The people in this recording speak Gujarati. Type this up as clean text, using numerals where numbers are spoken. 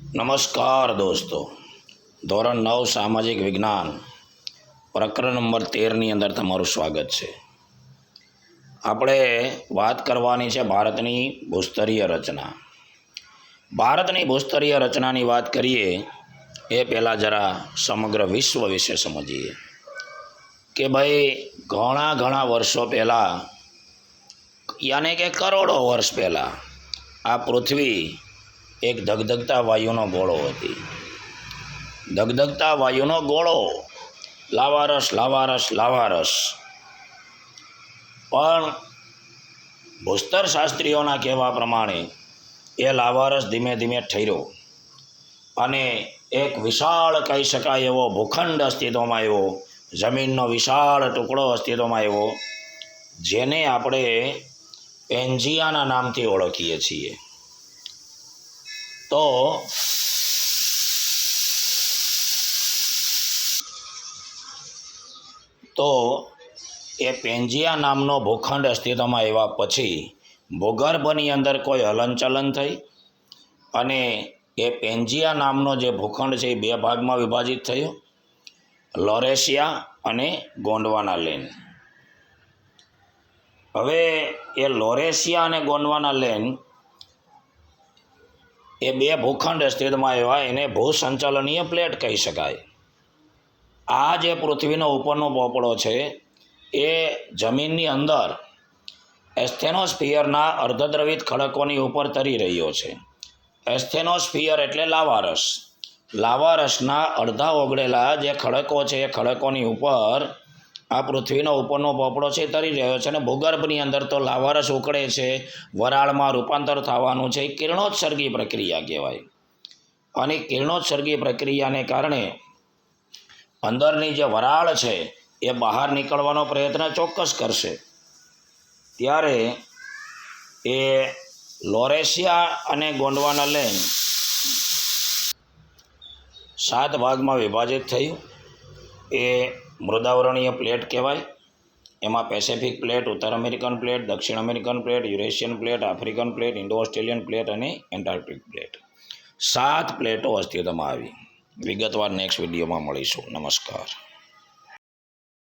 નમસ્કાર દોસ્તો, ધોરણ 9 સામાજિક વિજ્ઞાન પ્રકરણ નંબર 13ની અંદર તમારું સ્વાગત છે. આપણે વાત કરવાની છે ભારતની ભૂસ્તરીય રચના. ભારતની ભૂસ્તરીય રચનાની વાત કરીએ એ પહેલાં જરા સમગ્ર વિશ્વ વિશે સમજીએ કે ભાઈ ઘણા વર્ષો પહેલાં, યાને કે કરોડો વર્ષ પહેલાં આ પૃથ્વી એક ધગધગતા વાયુનો ગોળો હતી. ધગધગતા વાયુનો ગોળો, લાવારસ. પણ ભૂસ્તર શાસ્ત્રીઓના કહેવા પ્રમાણે એ લાવારસ ધીમે ધીમે ઠર્યો અને એક વિશાળ કહી શકાય એવો ભૂખંડ અસ્તિત્વમાં આવ્યો, જમીનનો વિશાળ ટુકડો અસ્તિત્વમાં આવ્યો, જેને આપણે પેન્જિયાના નામથી ઓળખીએ છીએ. તો એ પેન્જિયા નામનો ભૂખંડ અસ્તિત્વમાં આવ્યા પછી ભૂગર્ભની અંદર કોઈ હલનચલન થઈ અને એ પેન્જિયા નામનો જે ભૂખંડ છે એ બે ભાગમાં વિભાજિત થયો, લોરેશિયા અને ગોંડવાના લેન. હવે એ લોરેશિયા અને ગોંડવાના લેન એ બે ભૂખંડ અસ્તિત્વમાં આવ્યા, એને ભૂસંચલનીય પ્લેટ કહી શકાય. આ જે પૃથ્વીનો ઉપરનો પોપડો છે એ જમીનની અંદર એસ્થેનોસ્ફિયરના અર્ધદ્રવિત ખડકોની ઉપર તરી રહ્યો છે. એસ્થેનોસ્ફિયર એટલે લાવારસ. લાવારસના અડધા ઓગળેલા જે ખડકો છે એ ખડકોની ઉપર આ પૃથ્વીનો ઉપરનો પોપડો છે તરી રહ્યો છે અને ભૂગર્ભની અંદર તો લાવારસ ઉકળે છે, વરાળમાં રૂપાંતર થવાનું છે. કિરણોત્સર્ગી પ્રક્રિયા કહેવાય. અને કિરણોત્સર્ગી પ્રક્રિયાને કારણે અંદરની જે વરાળ છે એ બહાર નીકળવાનો પ્રયત્ન ચોક્કસ કરશે. ત્યારે એ લોરેશિયા અને ગોંડવાના લેન 7 ભાગમાં વિભાજિત થયું. એ મૃદાવરણીય પ્લેટ કહેવાય. એમાં પેસિફિક પ્લેટ, ઉત્તર અમેરિકન પ્લેટ, દક્ષિણ American plate, Eurasian plate, African plate, Indo Australian plate અને એન્ટાર્કટિક પ્લેટ. 7 પ્લેટો અસ્તિત્વમાં આવી. વિગતવાર નેક્સ્ટ વિડીયોમાં મળીશું. નમસ્કાર.